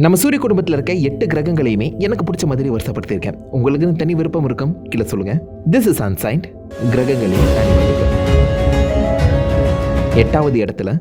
நம்ம சூரிய குடும்பத்தில் இருக்க 8 கிரகங்களையுமே எனக்கு பிடிச்ச மாதிரி வருஷப்படுத்தியிருக்கேன். உங்களுக்கு தனி விருப்பம் இருக்கும், கீழே சொல்லுங்க. திஸ் இஸ் அன்சைன்ட் கிரகங்களின் தனிமதிப்பு. 8வது இடத்துல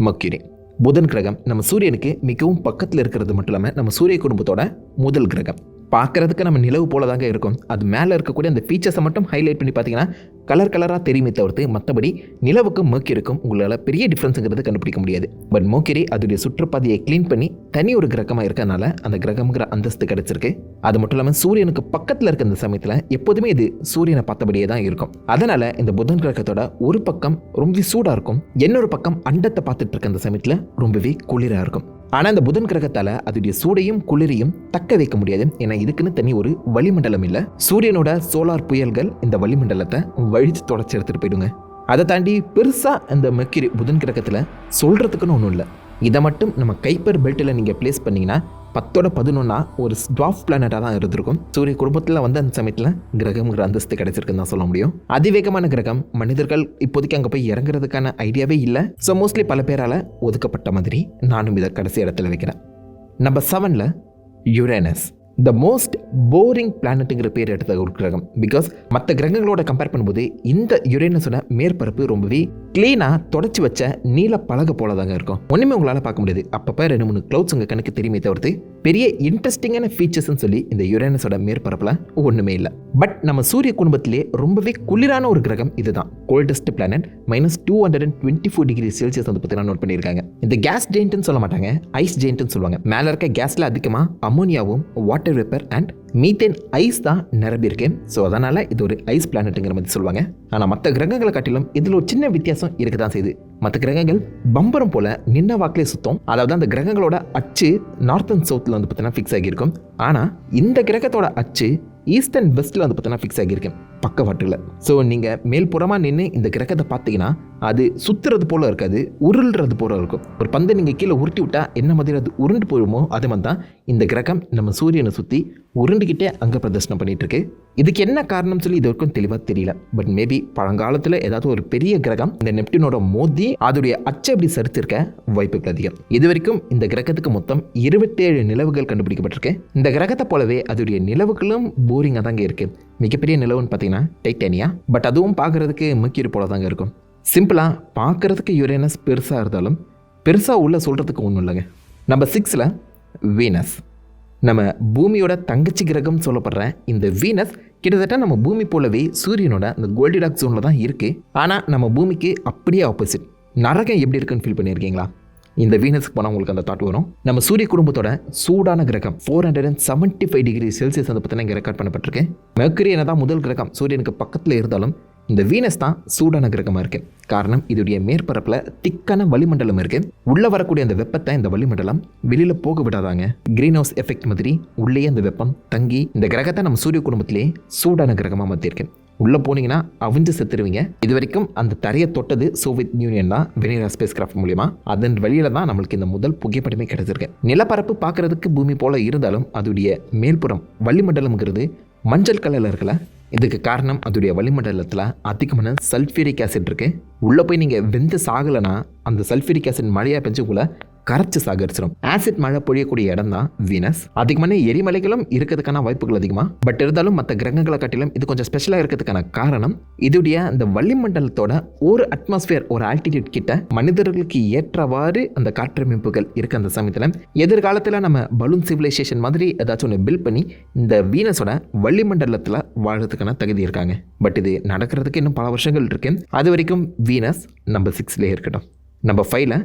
மர்க்யூரி, புதன் கிரகம். நம்ம சூரியனுக்கு மிகவும் பக்கத்தில் இருக்கிறது மட்டும் இல்லாமல் நம்ம சூரிய குடும்பத்தோட முதல் கிரகம். பார்க்கறதுக்கு நம்ம நிலவு போல தாங்க இருக்கும். அது மேலே இருக்கக்கூடிய அந்த ஃபீச்சர்ஸை மட்டும் ஹைலைட் பண்ணி பார்த்தீங்கன்னா கலர் கலராக தெரியுமே தவிர்த்து மற்றபடி நிலவுக்கும் மர்க்யூரிக்கும் உங்களால் பெரிய டிஃப்ரென்ஸுங்கிறது கண்டுபிடிக்க முடியாது. பட் மர்க்யூரி அதோடைய சுற்றுப்பாதையை க்ளீன் பண்ணி தனி ஒரு கிரகமாக இருக்கறனால அந்த கிரகம்ங்கிற அந்தஸ்து கிடச்சிருக்கு. அது மட்டும் இல்லாமல் சூரியனுக்கு பக்கத்தில் இருக்க இந்த சமயத்தில் எப்போதுமே இது சூரியனை பார்த்தபடியே தான் இருக்கும். அதனால் இந்த புதன் கிரகத்தோட ஒரு பக்கம் ரொம்ப சூடாக இருக்கும், இன்னொரு பக்கம் அண்டத்தை பார்த்துட்டு இருக்க அந்த சமயத்தில் ரொம்பவே குளிராக இருக்கும். ஆனால் இந்த புதன் கிரகத்தால் அதோடைய சூடையும் குளிரையும் தக்க வைக்க முடியாது. ஏன்னா இதுக்குன்னு தனி ஒரு வளிமண்டலம் இல்லை. சூரியனோட சோலார் புயல்கள் இந்த வளிமண்டலத்தை வழித்து தொடச்சி எடுத்துகிட்டு போயிடுங்க. அதை தாண்டி பெருசாக இந்த மர்க்யூரி புதன் கிரகத்தில் சொல்கிறதுக்குன்னு ஒன்றும் இல்லை. இதை மட்டும் நம்ம கைப்பர் பெல்ட்டில் நீங்கள் பிளேஸ் பண்ணிங்கன்னா 10/11 ஒரு ட்வார்ஃப் பிளானட்டாக தான் இருந்திருக்கும். சூரிய குடும்பத்தில் வந்து அந்த சமயத்தில் கிரகம்ங்கிற அந்தஸ்து கிடைச்சிருக்குன்னு தான் சொல்ல முடியும். அதிவேகமான கிரகம். மனிதர்கள் இப்போதைக்கு அங்கே போய் இறங்குறதுக்கான ஐடியாவே இல்லை. ஸோ மோஸ்ட்லி பல பேரால் ஒதுக்கப்பட்ட மாதிரி நானும் இதை கடைசி இடத்துல வைக்கிறேன். நம்பர் 7ல் யுரேனஸ், த மோஸ்ட் போரிங் பிளானட்டுங்கிற பேர் எடுத்த ஒரு கிரகம். பிகாஸ் மற்ற கிரகங்களோட கம்பேர் பண்ணும்போது இந்த யுரேனஸோட மேற்பரப்பு ரொம்பவே கிளீனாக தொடச்சி வச்ச நீல பலகை போல தாங்க இருக்கும். ஒன்றுமே உங்களால் பார்க்க முடியாது. அப்பப்போ 2-3 க்ளவுட்ஸ் உங்கள் கணக்கு தெரியுமே தவிர்த்து பெரிய இன்ட்ரெஸ்டிங்கான ஃபீச்சர்ஸ்ன்னு சொல்லி இந்த யுரேனஸோட மேற்பரப்பில் ஒன்றுமே இல்லை. பட் நம்ம சூரிய குடும்பத்திலே ரொம்பவே குளிரான ஒரு கிரகம் இதுதான். கோல்டஸ்ட் பிளானட் -224 டிகிரி செல்சியஸ் வந்து பார்த்தீங்கன்னா நோட் பண்ணியிருக்காங்க. இந்த கேஸ் ஜெயிண்ட்னு சொல்ல மாட்டாங்க, ஐஸ் ஜெயிண்ட்னு சொல்லுவாங்க. மேலே இருக்க கேஸில் அதிகமாக அமோனியாவும் water vapour and methane ice தான் நிரம்பி இருக்கு. ஸோ அதனால் இது ஒரு ஐஸ் பிளானட்டுங்கிற மாதிரி சொல்லுவாங்க. ஆனால் மற்ற கிரகங்களை காட்டிலும் இதில் ஒரு சின்ன வித்தியாசம் இருக்க தான் செய்யுது. மற்ற கிரகங்கள் பம்பரம் போல நின்ன வாக்கிலே சுத்தம். அதாவது அந்த கிரகங்களோட அச்சு நார்த் அண்ட் சவுத்தில் வந்து பார்த்தீங்கன்னா ஃபிக்ஸ் ஆகியிருக்கும். ஆனால் இந்த கிரகத்தோட அச்சு ஈஸ்ட் அண்ட் வெஸ்ட்டில் வந்து பார்த்தீங்கன்னா ஃபிக்ஸ் ஆகியிருக்கேன் பக்கவாட்டில். ஸோ நீங்கள் மேல்புறமாக நின்று இந்த கிரகத்தை பார்த்தீங்கன்னா அது சுற்றுறது போல் இருக்காது, உருள்றது போல் இருக்கும். ஒரு பந்தை நீங்கள் கீழே உருட்டி விட்டால் என்ன மாதிரி அது உருண்டு போயிடுமோ அதே மாதிரி தான் இந்த கிரகம் நம்ம சூரியனை சுற்றி உருண்டுக்கிட்டே அங்கே பிரதர்ஷனம் பண்ணிட்டு இருக்கு. இதுக்கு என்ன காரணம் சொல்லி இது வரைக்கும் தெளிவாக தெரியல. பட் மேபி பழங்காலத்தில் ஏதாவது ஒரு பெரிய கிரகம் இந்த நெப்டியூனோட மோதி அதோடைய அச்சை அப்படி சரித்திருக்க வாய்ப்புகள் அதிகம். இது வரைக்கும் இந்த கிரகத்துக்கு மொத்தம் 27 நிலவுகள் கண்டுபிடிக்கப்பட்டிருக்கு. இந்த கிரகத்தை போலவே அதோடைய நிலவுகளும் போரிங்காக தாங்க இருக்கு. மிகப்பெரிய நிலவுன்னு பார்த்தீங்கன்னா டைட்டானியா. பட் அதுவும் பார்க்குறதுக்கு மர்க்யூரி போல தாங்க இருக்கும். சிம்பிளாக பார்க்குறதுக்கு யுரேனஸ் பெருசாக இருந்தாலும் பெருசாக உள்ள சொல்கிறதுக்கு ஒன்றும் இல்லைங்க. நம்பர் 6ல் வீனஸ், நம்ம பூமியோட தங்கச்சி கிரகம் சொல்லப்படுற இந்த வீனஸ் கிட்டத்தட்ட நம்ம பூமி போலவே சூரியனோட அந்த கோல்டிடாக் ஜோனில் தான் இருக்குது. ஆனால் நம்ம பூமிக்கு அப்படியே ஆப்போசிட். நரகம் எப்படி இருக்குன்னு ஃபீல் பண்ணியிருக்கீங்களா? இந்த வீனஸ்க்கு போனால் உங்களுக்கு அந்த தாட் வரும். நம்ம சூரிய குடும்பத்தோட சூடான கிரகம் 475 டிகிரி செல்சியஸ் வந்து பார்த்தீங்கன்னா இங்கே ரெக்கார்ட் பண்ணப்பட்டிருக்கு. மர்க்யூரி என்னதான் முதல் கிரகம் சூரியனுக்கு பக்கத்தில் இருந்தாலும் இந்த வீனஸ் தான் சூடான கிரகமாக இருக்குது. காரணம் இதோடைய மேற்பரப்பில் திக்கான வளிமண்டலம் இருக்குது. உள்ளே வரக்கூடிய அந்த வெப்பத்தை இந்த வளிமண்டலம் வெளியில் போக விடாதாங்க. கிரீன் ஹவுஸ் எஃபெக்ட் மாதிரி உள்ளேயே அந்த வெப்பம் தங்கி இந்த கிரகத்தை நம்ம சூரிய குடும்பத்திலேயே சூடான கிரகமாக மாற்றிருக்கு. உள்ளே போனீங்கன்னா அவிஞ்சு செத்துருவீங்க. இது வரைக்கும் அந்த தரையை தொட்டது சோவியத் யூனியன் தான், வெனிரா ஸ்பேஸ் கிராஃப்ட் மூலியமா. அதன் வழியில தான் நம்மளுக்கு இந்த முதல் புகைப்படமே கிடைச்சிருக்கு. நிலப்பரப்பு பார்க்கறதுக்கு பூமி போல இருந்தாலும் அதோடைய மேல்புறம் வளிமண்டலம்ங்கிறது மஞ்சள் கலரில் இருக்கல. இதுக்கு காரணம் அதோடைய வளிமண்டலத்தில் அதிகமான சல்ஃபியூரிக் ஆசிட் இருக்குது. உள்ளே போய் நீங்கள் வெந்து சாகலைன்னா அந்த சல்ஃபியூரிக் ஆசிட் மழையாக பெஞ்சு உங்களை கரைச்சி சாகரிச்சிடும். ஆசிட் மழை பொழியக்கூடிய இடம் தான் வீனஸ். அதிகமான எரிமலைகளும் இருக்கிறதுக்கான வாய்ப்புகள் அதிகமாக. பட் இருந்தாலும் மற்ற கிரகங்களை காட்டிலும் இது கொஞ்சம் ஸ்பெஷலாக இருக்கிறதுக்கான காரணம் இதோடைய அந்த வளிமண்டலத்தோட ஒரு அட்மாஸ்பியர், ஒரு ஆல்டிடியூட் கிட்ட மனிதர்களுக்கு ஏற்றவாறு அந்த காற்றமைப்புகள் இருக்க. அந்த சமயத்தில் எதிர்காலத்தில் நம்ம பலூன் சிவிலைசேஷன் மாதிரி ஏதாச்சும் ஒன்று பில்ட் பண்ணி இந்த வீனஸோட வளிமண்டலத்தில் வாழறதுக்கான தகுதி இருக்காங்க. பட் இது நடக்கிறதுக்கு இன்னும் பல வருஷங்கள் இருக்கு. அது வரைக்கும் வீனஸ் நம்பர் 6லேயே இருக்கட்டும். நம்பர் 5ல்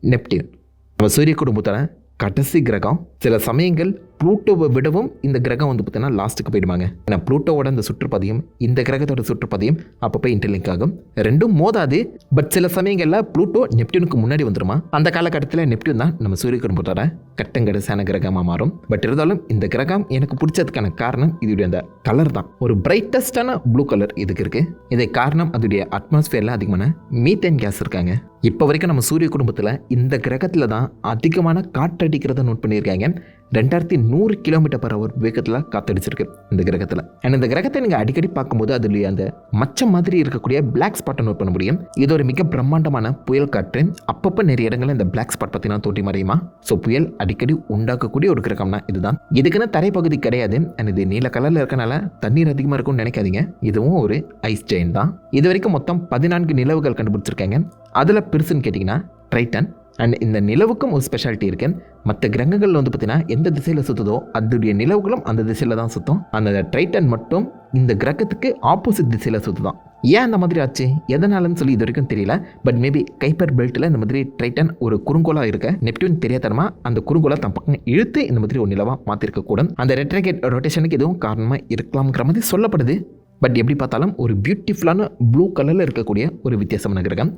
நெப்டியூன், நம்ம சூரிய குடும்பத்தில் கடைசி கிரகம். சில சமயங்கள் ப்ளூட்டோவை விடவும் இந்த கிரகம் வந்து பார்த்தீங்கன்னா லாஸ்ட்டுக்கு போயிடுவாங்க. ஏன்னா ப்ளூட்டோவோட அந்த சுற்றுப்பாதையும் இந்த கிரகத்தோட சுற்றுப்பாதையும் அப்பப்போ இன்டர்லிங்க் ஆகும். ரெண்டும் மோதாது. பட் சில சமயங்களில் ப்ளூட்டோ நெப்டியூனுக்கு முன்னாடி வந்துருமா. அந்த காலகட்டத்தில் நெப்டியூன் தான் நம்ம சூரிய குடும்பத்தோட கட்டங்கடைசான கிரகமாக மாறும். பட் இருந்தாலும் இந்த கிரகம் எனக்கு பிடிச்சதுக்கான காரணம் இதோடைய அந்த கலர் தான். ஒரு பிரைட்டஸ்டான ப்ளூ கலர் இதுக்கு இருக்குது. இதை காரணம் அதோடைய அட்மாஸ்பியரில் அதிகமான மீத்தேன் கேஸ் இருக்காங்க. இப்போ வரைக்கும் நம்ம சூரிய குடும்பத்தில் இந்த கிரகத்தில் தான் அதிகமான காற்றடிக்கிறத நோட் பண்ணியிருக்காங்க. 2100 km/h வேகத்தில் காத்தடிச்சிருக்கு இந்த கிரகத்தில். அண்ட் இந்த கிரகத்தை நீங்கள் அடிக்கடி பார்க்கும்போது அதுலேயே அந்த மச்சம் மாதிரி இருக்கக்கூடிய பிளாக் ஸ்பாட்டை நோட் பண்ண முடியும். இது ஒரு மிக பிரம்மாண்டமான புயல் காற்று. அப்பப்போ நிறைய இடங்களில் இந்த பிளாக் ஸ்பாட் பார்த்தீங்கன்னா தோண்டி மறையுமா. ஸோ புயல் அடிக்கடி உண்டாக்கக்கூடிய ஒரு கிரகம்னா இதுதான். இதுக்குன்னு தரைப்பகுதி கிடையாது. அண்ட் இது நீல கலரில் இருக்கனால தண்ணீர் அதிகமாக இருக்கும்னு நினைக்காதீங்க. இதுவும் ஒரு ஐஸ் ஜெயின் தான். இது வரைக்கும் மொத்தம் 14 நிலவுகள் கண்டுபிடிச்சிருக்காங்க. அதில் பெருசுன்னு கேட்டிங்கன்னா ட்ரைட்டன். அண்ட் இந்த நிலவுக்கும் ஒரு ஸ்பெஷாலிட்டி இருக்கு. மற்ற கிரகங்கள் வந்து பார்த்தீங்கன்னா எந்த திசையில் சுற்றுதோ அதோடைய நிலவுகளும் அந்த திசையில் தான் சுற்றும். அந்த ட்ரைட்டன் மட்டும் இந்த கிரகத்துக்கு ஆப்போசிட் திசையில் சுற்றுதான். ஏன் அந்த மாதிரி ஆச்சு, எதனாலன்னு சொல்லி இது வரைக்கும் தெரியல. பட் மேபி கைப்பர் பெல்ட்டில் இந்த மாதிரி ட்ரைட்டன் ஒரு குறுங்கோலாக இருக்க நெப்டியூன் தெரியாதனமா அந்த குறுங்கோலை தம் பக்கம் இழுத்து இந்த மாதிரி ஒரு நிலவாக மாற்றிருக்கக்கூடும். அந்த ரெட்ரோகேட் ரொட்டேஷனுக்கு எதுவும் காரணமாக இருக்கலாம்ங்கிற மாதிரி சொல்லப்படுது. பட் எப்படி பார்த்தாலும் ஒரு பியூட்டிஃபுல்லான ப்ளூ கலரில் இருக்கக்கூடிய ஒரு வித்தியாசமான கிரகம்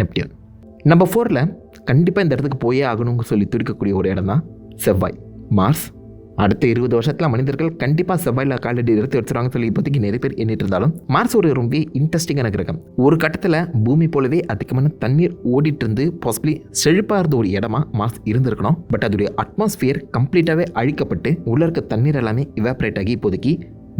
நெப்டியூன். நம்பர் 4ல் கண்டிப்பாக இந்த இடத்துக்கு போயே ஆகணும்னு சொல்லி துடிக்கக்கூடிய ஒரு இடம் தான் செவ்வாய், மார்ஸ். அடுத்த 20 வருஷத்தில் மனிதர்கள் கண்டிப்பாக செவ்வாயில் காலடி எடுத்து வச்சுருவாங்கன்னு சொல்லி இப்போதைக்கு நிறைய பேர் எண்ணிட்டு இருந்தாலும் மார்ஸ் ஒரு ரொம்ப இன்ட்ரெஸ்டிங்கான கிரகம். ஒரு கட்டத்தில் பூமி போலவே அதிகமான தண்ணீர் ஓடிட்டு இருந்து பாசிபிளி செழிப்பாக இருந்த ஒரு இடமா மார்ஸ் இருந்திருக்கணும். பட் அதோடைய அட்மாஸ்பியர் கம்ப்ளீட்டாகவே அழிக்கப்பட்டு உள்ள இருக்க தண்ணீர் எல்லாமே இவாப்ரேட் ஆகி இப்போதைக்கு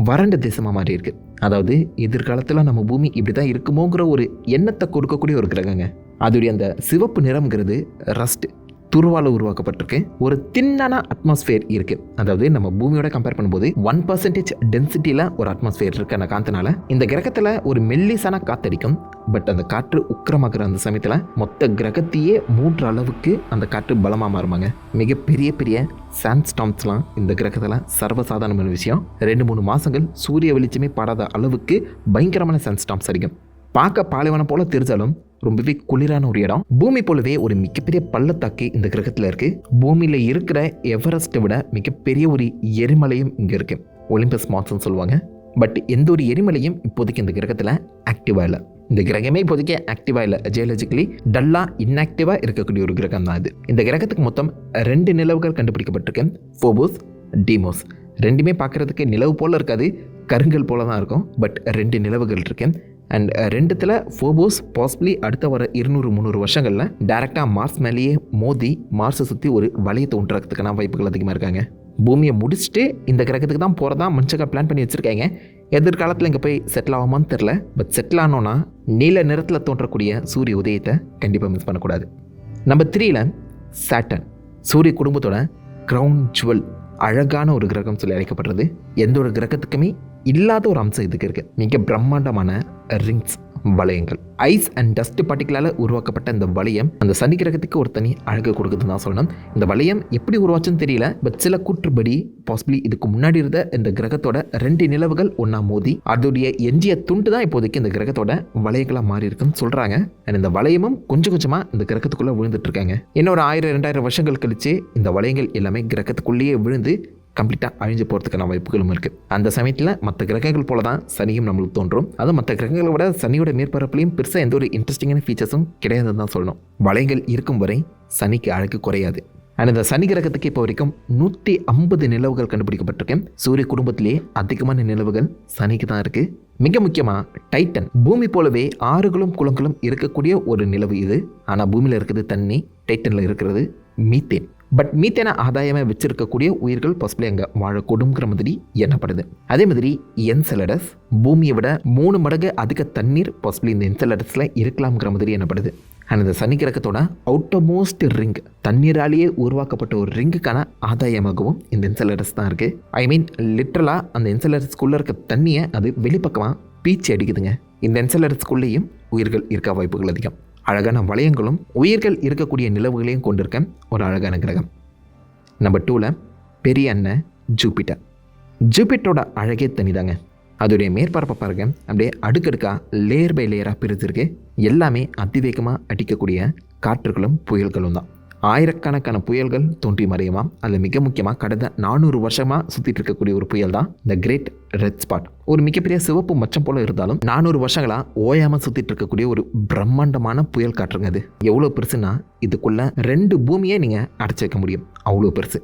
வறண்ட தேசமாக மாறி இருக்கு. அதாவது எதிர்காலத்தில் நம்ம பூமி இப்படி தான் இருக்குமோங்கிற ஒரு எண்ணத்தை கொடுக்கக்கூடிய ஒரு கிரகங்க. அதோடைய அந்த சிவப்பு நிறம்ங்கிறது ரஸ்ட் துருவால் உருவாக்கப்பட்டிருக்கு. ஒரு தின்னான அட்மாஸ்பியர் இருக்குது. அதாவது நம்ம பூமியோட கம்பேர் பண்ணும்போது 1% டென்சிட்டியில் ஒரு அட்மாஸ்பியர் இருக்குது. அந்த காற்றுனால இந்த கிரகத்தில் ஒரு மெல்லிசான காற்றடிக்கும். பட் அந்த காற்று உக்கிரமாக்குற அந்த சமயத்தில் மொத்த கிரகத்தையே மூன்ற அளவுக்கு அந்த காற்று பலமாக மாறுமாங்க. மிகப்பெரிய பெரிய சாண்ட் ஸ்டாம்ஸ்லாம் இந்த கிரகத்தில் சர்வசாதாரணமான விஷயம். 2-3 மாதங்கள் சூரிய வெளிச்சமே படாத அளவுக்கு பயங்கரமான சாண்ட் ஸ்டாம்ஸ் அடிக்கும். பார்க்க பாலைவனம் போல தெரிஞ்சாலும் ரொம்பவே குளிரான ஒரு இடம். பூமி போலவே ஒரு மிகப்பெரிய பள்ளத்தாக்கு இந்த கிரகத்தில் இருக்குது. பூமியில் இருக்கிற எவரெஸ்ட்டை விட மிகப்பெரிய ஒரு எரிமலையும் இங்கே இருக்குது. ஒலிம்பஸ் மான்ஸ்னு சொல்லுவாங்க. பட் எந்த ஒரு எரிமலையும் இப்போதைக்கு இந்த கிரகத்தில் ஆக்டிவாக இல்லை. இந்த கிரகமே இப்போதைக்கு ஆக்டிவாக இல்லை. ஜியாலஜிக்கலி டல்லாக இன்ஆக்டிவாக இருக்கக்கூடிய ஒரு கிரகம் தான் இது. இந்த கிரகத்துக்கு மொத்தம் 2 நிலவுகள் கண்டுபிடிக்கப்பட்டிருக்கு, ஃபோபோஸ், டீமோஸ். ரெண்டுமே பார்க்குறதுக்கு நிலவு போல் இருக்காது, கருங்கல் போல தான் இருக்கும். பட் 2 நிலவுகள் இருக்கு. அண்ட் 2த்தில் ஃபோபோஸ் பாசிபிளி அடுத்த வர 200-300 வருஷங்களில் டேரெக்டாக மார்ஸ் மேலேயே மோதி மார்ஸை சுற்றி ஒரு வளையத்தை உண்டாகிறதுக்கான வாய்ப்புகள் அதிகமாக இருக்காங்க. பூமியை முடிச்சுட்டு இந்த கிரகத்துக்கு தான் போகிறதா மனுஷங்க பிளான் பண்ணி வச்சுருக்காங்க. எதிர்காலத்தில் இங்கே போய் செட்டில் ஆகுமான்னு தெரில. பட் செட்டில் ஆனோன்னா நீல நிறத்தில் தோன்றக்கூடிய சூரிய உதயத்தை கண்டிப்பாக மிஸ் பண்ணக்கூடாது. நம்பர் 3ல் சாட்டர்ன், சூரிய குடும்பத்தோட க்ரௌன் ஜுவல், அழகான ஒரு கிரகம் சொல்லி அழைக்கப்படுறது. எந்த ஒரு கிரகத்துக்குமே இல்லாத ஒரு அம்சம் இதுக்கு இருக்குது. மிக பிரம்மாண்டமான ரிங்ஸ், வளையங்கள், ஐஸ் அண்ட் டஸ்ட் பார்ட்டிகளால் உருவாக்கப்பட்ட இந்த வளையம் அந்த சனி கிரகத்துக்கு ஒரு தனி அழகு கொடுக்குதுன்னு தான் சொல்லணும். இந்த வளையம் எப்படி உருவாச்சுன்னு தெரியல. பட் சில கூற்றுப்படி பாசிபிளி இதுக்கு முன்னாடி இருந்த இந்த கிரகத்தோட 2 நிலவுகள் ஒன்றா மோதி அதோடைய எஞ்சிய துண்டு தான் இப்போதைக்கு இந்த கிரகத்தோட வளையங்களாக மாறி இருக்குன்னு சொல்கிறாங்க. அண்ட் இந்த வளையமும் கொஞ்சம் கொஞ்சமாக இந்த கிரகத்துக்குள்ளே விழுந்துட்டு இருக்காங்க. இன்னும் ஒரு 1000-2000 வருஷங்கள் கழிச்சு இந்த வளையங்கள் எல்லாமே கிரகத்துக்குள்ளேயே விழுந்து கம்ப்ளீட்டாக அழிஞ்சு போகிறதுக்கான வாய்ப்புகளும் இருக்குது. அந்த சமயத்தில் மற்ற கிரகங்கள் போல தான் சனியும் நம்மளுக்கு தோன்றும். அதுவும் மற்ற கிரகங்களை விட சனியோட மேற்பரப்புலையும் பெருசாக எந்த ஒரு இன்ட்ரெஸ்டிங்கான ஃபீச்சர்ஸும் கிடையாதுன்னு தான் சொல்லணும். வளையங்கள் இருக்கும் வரை சனிக்கு அழகு குறையாது. அண்ட் இந்த சனி கிரகத்துக்கு இப்போ வரைக்கும் 150 நிலவுகள் கண்டுபிடிக்கப்பட்டிருக்கேன். சூரிய குடும்பத்திலே அதிகமான நிலவுகள் சனிக்கு தான் இருக்குது. மிக முக்கியமாக டைட்டன், பூமி போலவே ஆறுகளும் குளங்களும் இருக்கக்கூடிய ஒரு நிலவு இது. ஆனால் பூமியில் இருக்கிறது தண்ணி, டைட்டனில் இருக்கிறது மீத்தேன். பட் மீத்தேனை ஆதாயமாக வச்சிருக்கக்கூடிய உயிர்கள் பாசிபிளி அங்கே வாழக்கூடுங்கிற மாதிரி எண்ணப்படுது. அதே மாதிரி என்செலடஸ், பூமியை விட 3 மடங்கு அதிக தண்ணீர் பாசிபிளி இந்த என்செலடஸில் இருக்கலாம்ங்கிற மாதிரி எண்ணப்படுது. அண்ட் இந்த சனி கிரகத்தோட அவுட்டர்மோஸ்ட் ரிங், தண்ணீராலேயே உருவாக்கப்பட்ட ஒரு ரிங்குக்கான ஆதாயமாகவும் இந்த என்செலடஸ் தான் இருக்குது. ஐ மீன் லிட்ரலாக அந்த என்செலடஸ்குள்ளே இருக்க தண்ணியை அது வெளிப்பக்கமாக பீச்சி அடிக்குதுங்க. இந்த என்செலடஸ்குள்ளேயும் உயிர்கள் இருக்க வாய்ப்புகள் அதிகம். அழகான வளையங்களும் உயிர்கள் இருக்கக்கூடிய நிலவுகளையும் கொண்டிருக்க ஒரு அழகான கிரகம். நம்பர் 2ல் பெரிய அண்ணன் ஜூபிட்டர். ஜூபிட்டரோட அழகே தனிதாங்க. அதோடைய மேற்பரப்பை பாருங்க, அப்படியே அடுக்கடுக்காக லேயர் பை லேயராக பிரிச்சிருக்கு. எல்லாமே அதிவேகமாக அடிக்கக்கூடிய காற்றுகளும் புயல்களும் தான். ஆயிரக்கணக்கான புயல்கள் தோன்றி மறையுமா. அதில் மிக முக்கியமாக கடந்த 400 வருஷமாக சுற்றிட்டு இருக்கக்கூடிய ஒரு புயல் தான் த கிரேட் ரெட் ஸ்பாட். ஒரு மிகப்பெரிய சிவப்பு மச்சம் போல இருந்தாலும் 400 வருஷங்களாக ஓயாமல் சுற்றிட்டு இருக்கக்கூடிய ஒரு பிரம்மாண்டமான புயல் காற்றுங்க. அது எவ்வளோ பெருசுன்னா இதுக்குள்ளே 2 பூமியை நீங்கள் அடைச்சி வைக்க முடியும், அவ்வளோ பெருசு.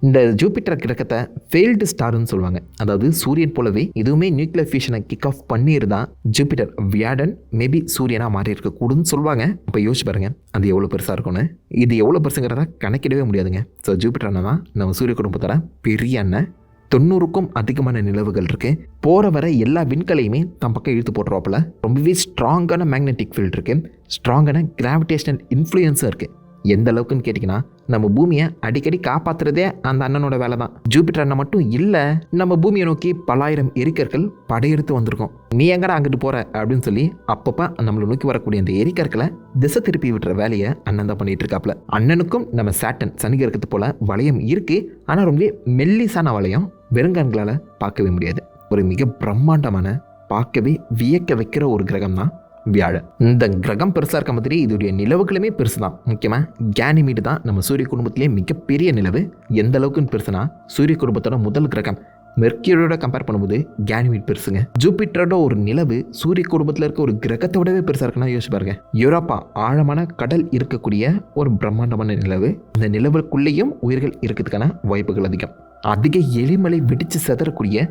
இந்த ஜூபிட்டர் கிரகத்தை ஃபெயில்டு ஸ்டார்னு சொல்லுவாங்க. அதாவது சூரியன் போலவே இதுவுமே நியூக்ளியர் ஃபியூஷனை கிக் ஆஃப் பண்ணியிருந்தா ஜூபிட்டர் வியாடன் மேபி சூரியனாக மாறி இருக்கக்கூடுன்னு சொல்லுவாங்க. இப்போ யோசிச்சு பாருங்க அது எவ்வளோ பெருசாக இருக்கும்னு. இது எவ்வளோ பெருசுங்கிறத கணக்கிடவே முடியாதுங்க. ஸோ ஜூபிட்டர் அண்ணன் தான் நம்ம சூரிய குடும்பத்தோட பெரிய அண்ணன். 90க்கும் அதிகமான நிலவுகள் இருக்குது. போகிற வர எல்லா விண்களையுமே தம் பக்கம் இழுத்து போட்டுருவாப்பில். ரொம்பவே ஸ்ட்ராங்கான மேக்னெட்டிக் ஃபீல்டு இருக்குது. ஸ்ட்ராங்கான கிராவிடேஷனல் இன்ஃப்ளூயன்ஸும் இருக்குது. எந்த அளவுக்குன்னு கேட்டிங்கன்னா நம்ம பூமியை அடிக்கடி காப்பாற்றுறதே அந்த அண்ணனோட வேலை தான். ஜூபிட்டர் அண்ணன் மட்டும் இல்லை, நம்ம பூமியை நோக்கி பல்லாயிரம் எரிக்கற்கள் படையெடுத்து வந்திருக்கோம். நீ எங்கடா அங்கிட்டு போகிற அப்படின்னு சொல்லி அப்பப்போ நம்மளை நோக்கி வரக்கூடிய அந்த எரிக்கற்களை திசை திருப்பி விட்டுற வேலையை அண்ணன் தான் பண்ணிட்டு இருக்காப்புல. அண்ணனுக்கும் நம்ம சாட்டன் சனி கிரகத்து போல வளையம் இருக்குது. ஆனால் ரொம்ப மெல்லிசான வளையம், வெறுங்கண்களால் பார்க்கவே முடியாது. ஒரு மிக பிரம்மாண்டமான பார்க்கவே வியக்க வைக்கிற ஒரு கிரகம் தான் வியாழன். இந்த கிரகம் பெருசாக இருக்க மாதிரி இதோடைய நிலவுகளுமே பெருசு தான். முக்கியமாக கேனிமீடு தான் நம்ம சூரிய குடும்பத்திலே மிகப்பெரிய நிலவு. எந்த அளவுக்குன்னு பெருசுனா சூரிய குடும்பத்தோட முதல் கிரகம் மெர்க்யூரியோட கம்பேர் பண்ணும்போது கேனிமீட் பெருசுங்க. ஜூபிட்டரோட ஒரு நிலவு சூரிய குடும்பத்தில் இருக்க ஒரு கிரகத்தோடவே பெருசாக இருக்குன்னா யோசிச்சு பாருங்க. யூரோப்பா ஆழமான கடல் இருக்கக்கூடிய ஒரு பிரம்மாண்டமான நிலவு. இந்த நிலவுக்குள்ளேயும் உயிர்கள் இருக்கிறதுக்கான வாய்ப்புகள் அதிகம். அதிக எலிமலை வெடித்து செதறக்கூடிய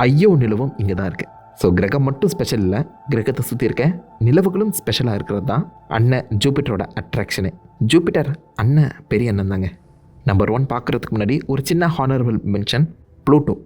ஐயோ நிலவும் இங்கே தான் இருக்குது. ஸோ கிரகம் மட்டும் ஸ்பெஷல் இல்லை, கிரகத்தை சுற்றி இருக்க நிலவுகளும் ஸ்பெஷலாக இருக்கிறது தான் அண்ணன் ஜூபிட்டரோட அட்ராக்ஷனு. ஜூபிட்டர் அண்ணன் பெரிய அண்ணன் தாங்க. நம்பர் 1 பார்க்குறதுக்கு முன்னாடி ஒரு சின்ன ஹானரபிள் மென்ஷன். ப்ளூட்டோ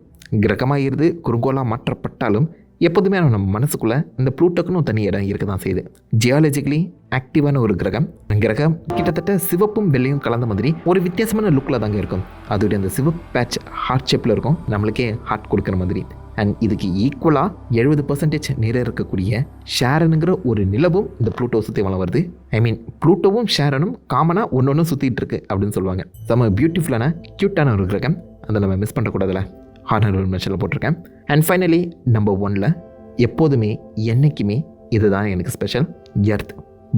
கிரகமாக இருந்து குறுங்கோளாக மாற்றப்பட்டாலும் எப்போதுமே நம்ம மனசுக்குள்ளே இந்த ப்ளூட்டோக்குன்னு தனி இடம் இருக்க தான் செய்யுது. ஜியாலஜிக்கலி ஆக்டிவான ஒரு கிரகம். கிரகம் கிட்டத்தட்ட சிவப்பும் வெள்ளையும் கலந்த மாதிரி ஒரு வித்தியாசமான லுக்கில் தாங்க இருக்கும். அதோடைய அந்த சிவப்பு பேட்ச் ஹார்ட் ஷேப்பில் இருக்கும், நம்மளுக்கே ஹார்ட் கொடுக்குற மாதிரி. அண்ட் இதுக்கு ஈக்குவலாக 70% நிறை இருக்கக்கூடிய ஷேரனுங்கிற ஒரு நிலவும் இந்த ப்ளூட்டோ சுற்றி வளம் வருது. ப்ளூட்டோவும் ஷேரனும் காமனாக ஒன்று சுற்றிட்டு இருக்கு அப்படின்னு சொல்லுவாங்க. செம்ம பியூட்டிஃபுல்லான க்யூட்டான ஒரு கிரகம். அதை நம்ம மிஸ் பண்ணக்கூடாதுல. ஹானரபிள் மென்ஷனில் போட்டிருக்கேன். அண்ட் ஃபைனலி நம்பர் 1 எப்போதுமே என்றைக்குமே இதுதான் எனக்கு ஸ்பெஷல். எர்த்,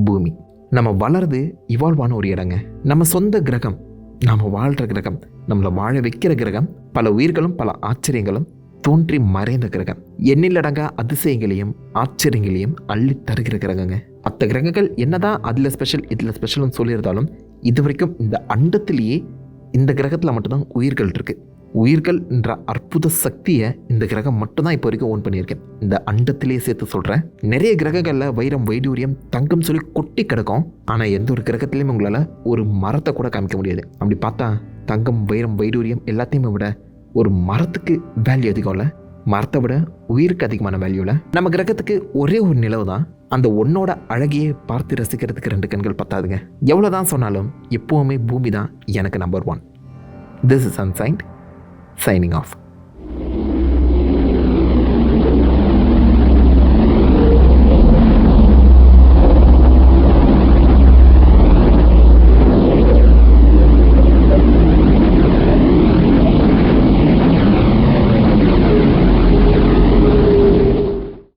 பூமி. நம்ம வளர்ந்து இவால்வ் ஆன ஒரு இடங்க. நம்ம சொந்த கிரகம், நாம் வாழ்கிற கிரகம், நம்மளை வாழ வைக்கிற கிரகம், பல உயிர்களும் பல ஆச்சரியங்களும் தோன்றி மறைந்த கிரகம். எண்ணிலடங்கா அதிசயங்களையும் ஆச்சரியங்களையும் அள்ளி தருகிற கிரகங்க. மற்ற கிரகங்கள் என்னதான் அதில் ஸ்பெஷல் இதில் ஸ்பெஷல்னு சொல்லியிருந்தாலும் இது வரைக்கும் இந்த அண்டத்திலேயே இந்த கிரகத்தில் மட்டும்தான் உயிர்கள் இருக்குது. உயிர்கள் என்ற அற்புத சக்தியை இந்த கிரகம் மட்டும்தான் இப்போ வரைக்கும் ஓன் பண்ணியிருக்கேன். இந்த அண்டத்திலேயே சேர்த்து சொல்கிறேன். நிறைய கிரகங்களில் வைரம், வைடூரியம், தங்கம் சொல்லி கொட்டி கிடக்கும். ஆனால் எந்த ஒரு கிரகத்திலையும் உங்களால் ஒரு மரத்தை கூட காமிக்க முடியாது. அப்படி பார்த்தா தங்கம், வைரம், வைடூரியம் எல்லாத்தையுமே விட ஒரு மரத்துக்கு வேல்யூ அதிகம் இல்லை, மரத்தை விட உயிருக்கு அதிகமான வேல்யூவில். நம்ம கிரகத்துக்கு ஒரே ஒரு நிலவு தான். அந்த ஒன்னோட அழகையே பார்த்து ரசிக்கிறதுக்கு 2 கண்கள் பத்தாதுங்க. எவ்வளோதான் சொன்னாலும் எப்போவுமே பூமி தான் எனக்கு number 1. This is unsigned, signing off.